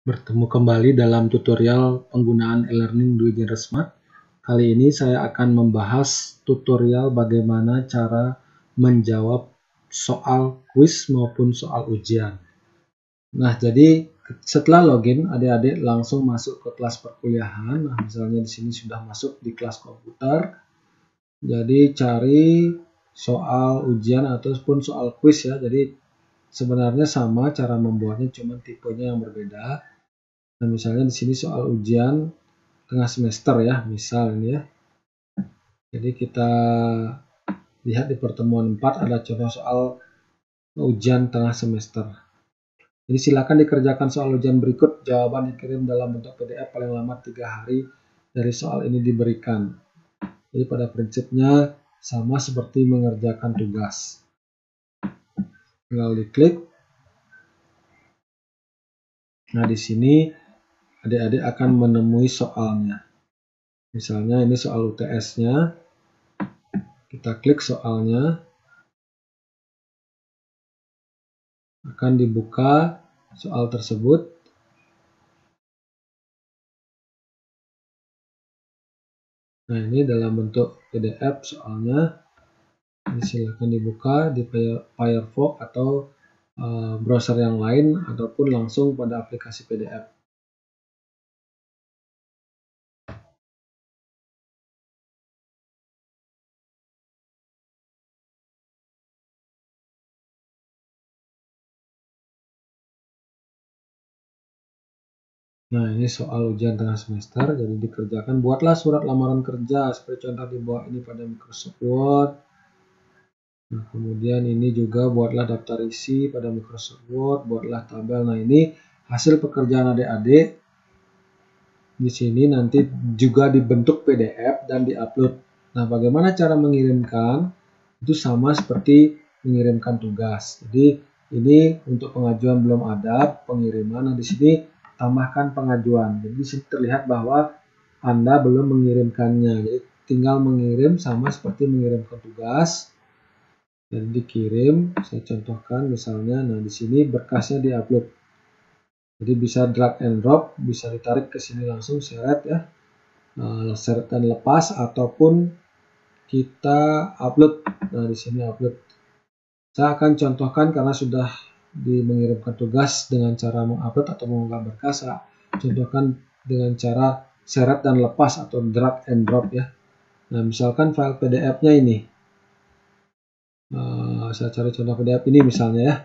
Bertemu kembali dalam tutorial penggunaan e-learning di Ujian Smart. Kali ini saya akan membahas tutorial bagaimana cara menjawab soal kuis maupun soal ujian. Nah, jadi setelah login, adik-adik langsung masuk ke kelas perkuliahan. Nah, misalnya di sini sudah masuk di kelas komputer. Jadi cari soal ujian ataupun soal kuis ya. Jadi sebenarnya sama cara membuatnya, cuma tipenya yang berbeda. Nah, misalnya di sini soal ujian tengah semester ya, misal ini ya. Jadi kita lihat di pertemuan 4 ada contoh soal ujian tengah semester. Jadi silakan dikerjakan soal ujian berikut, jawaban dikirim dalam bentuk PDF paling lama 3 hari dari soal ini diberikan. Jadi pada prinsipnya sama seperti mengerjakan tugas. Tinggal diklik. Nah, di sini adik-adik akan menemui soalnya. Misalnya ini soal UTS-nya. Kita klik soalnya. Akan dibuka soal tersebut. Nah, ini dalam bentuk PDF soalnya. Ini silakan dibuka di Firefox atau browser yang lain ataupun langsung pada aplikasi PDF. Nah, ini soal ujian tengah semester, jadi dikerjakan. Buatlah surat lamaran kerja seperti contoh di bawah ini pada Microsoft Word. Nah, kemudian ini juga buatlah daftar isi pada Microsoft Word, buatlah tabel. Nah, ini hasil pekerjaan adik-adik. Di sini nanti juga dibentuk PDF dan diupload. Nah, bagaimana cara mengirimkan? Itu sama seperti mengirimkan tugas. Jadi, ini untuk pengajuan belum ada pengiriman. Nah, di sini tambahkan pengajuan. Jadi, di sini terlihat bahwa Anda belum mengirimkannya. Jadi, tinggal mengirim sama seperti mengirimkan tugas. Jadi, dikirim. Saya contohkan misalnya, nah di sini berkasnya diupload. Jadi bisa drag and drop, bisa ditarik ke sini langsung seret ya. Seret dan lepas ataupun kita upload. Nah, di sini upload. Saya akan contohkan karena sudah mengirimkan tugas dengan cara mengupload atau mengunggah berkas. Saya contohkan dengan cara seret dan lepas atau drag and drop ya. Nah, misalkan file PDF-nya ini. Saya cari contoh PDF ini misalnya ya.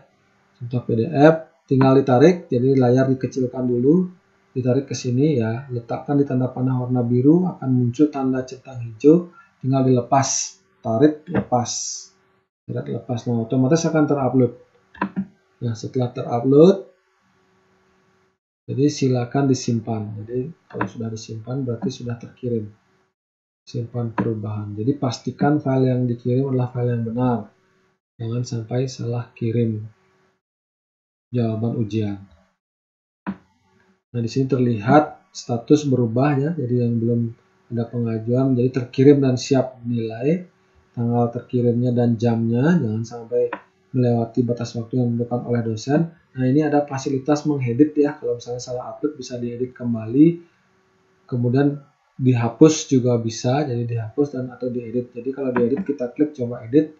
Contoh PDF, tinggal ditarik, jadi layar dikecilkan dulu, ditarik ke sini ya, letakkan di tanda panah warna biru, akan muncul tanda centang hijau, tinggal dilepas, tarik, lepas, tarik, lepas, nah otomatis akan terupload. Nah, setelah terupload, jadi silakan disimpan. Jadi kalau sudah disimpan berarti sudah terkirim. Simpan perubahan. Jadi pastikan file yang dikirim adalah file yang benar. Jangan sampai salah kirim jawaban ujian. Nah, di sini terlihat status berubah ya. Jadi yang belum ada pengajuan jadi terkirim dan siap dinilai. Tanggal terkirimnya dan jamnya, jangan sampai melewati batas waktu yang ditentukan oleh dosen. Nah, ini ada fasilitas mengedit ya. Kalau misalnya salah upload bisa diedit kembali. Kemudian dihapus juga bisa, jadi dihapus dan atau diedit. Jadi kalau diedit kita klik coba edit.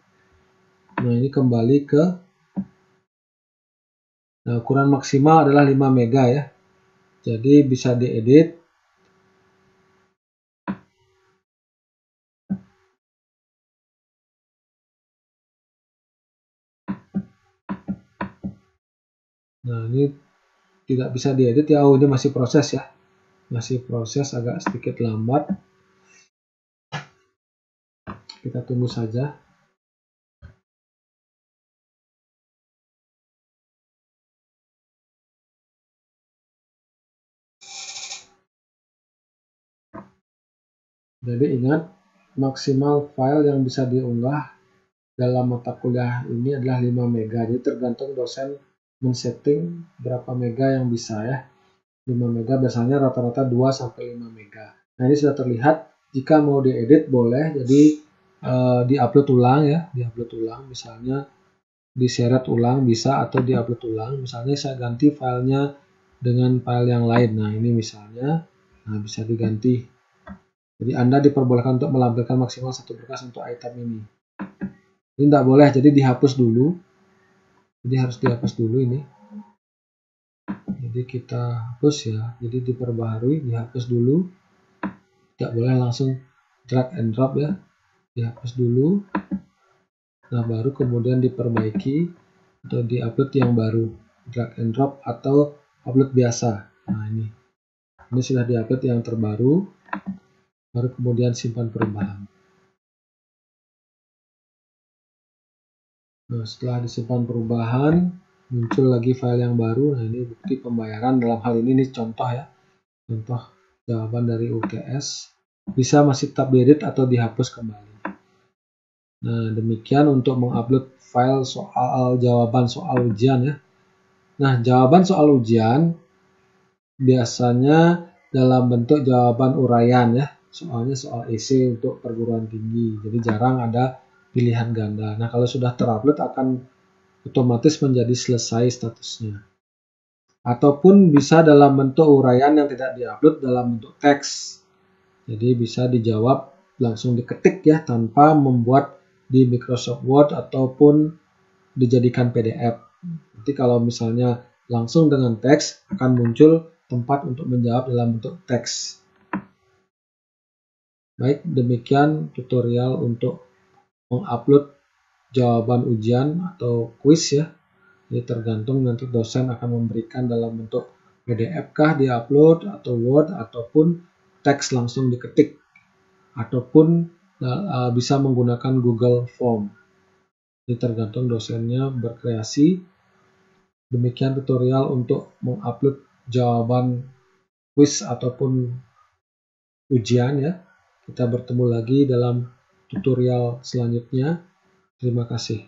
Nah, ini kembali ke ukuran maksimal adalah 5 MB ya. Jadi bisa diedit. Nah, ini tidak bisa diedit ya. Oh, ini masih proses ya. Masih proses, agak sedikit lambat. Kita tunggu saja. Jadi ingat, maksimal file yang bisa diunggah dalam mata kuliah ini adalah 5 MB. Jadi tergantung dosen men-setting berapa mega yang bisa ya. 5 mega biasanya rata-rata 2 sampai 5 mega. Nah, ini sudah terlihat. Jika mau diedit boleh, jadi diupload ulang ya, diupload ulang misalnya diseret ulang bisa atau diupload ulang. Misalnya saya ganti filenya dengan file yang lain. Nah, ini misalnya, bisa diganti. Jadi Anda diperbolehkan untuk melampirkan maksimal satu berkas untuk item ini. Ini tidak boleh, jadi dihapus dulu. Jadi harus dihapus dulu ini. Jadi kita hapus ya, jadi diperbaharui, dihapus dulu. Tidak boleh langsung drag and drop ya, dihapus dulu. Nah, baru kemudian diperbaiki atau diupload yang baru, drag and drop atau upload biasa. Nah, ini sudah diupload yang terbaru, baru kemudian simpan perubahan. Nah, setelah disimpan perubahan, muncul lagi file yang baru. Nah, ini bukti pembayaran. Dalam hal ini contoh ya, contoh jawaban dari UTS. Bisa masih tetap diedit atau dihapus kembali. Nah, demikian untuk mengupload file soal jawaban soal ujian ya. Nah, jawaban soal ujian biasanya dalam bentuk jawaban uraian ya. Soalnya soal esai untuk perguruan tinggi. Jadi jarang ada pilihan ganda. Nah, kalau sudah terupload akan otomatis menjadi selesai statusnya. Ataupun bisa dalam bentuk uraian yang tidak diupload dalam bentuk teks. Jadi bisa dijawab langsung diketik ya, tanpa membuat di Microsoft Word ataupun dijadikan PDF. Nanti kalau misalnya langsung dengan teks, akan muncul tempat untuk menjawab dalam bentuk teks. Baik, demikian tutorial untuk mengupload jawaban ujian atau kuis ya. Ini tergantung nanti dosen akan memberikan dalam bentuk PDF kah diupload atau Word ataupun teks langsung diketik ataupun bisa menggunakan Google Form. Ini tergantung dosennya berkreasi. Demikian tutorial untuk mengupload jawaban kuis ataupun ujian ya. Kita bertemu lagi dalam tutorial selanjutnya. Terima kasih.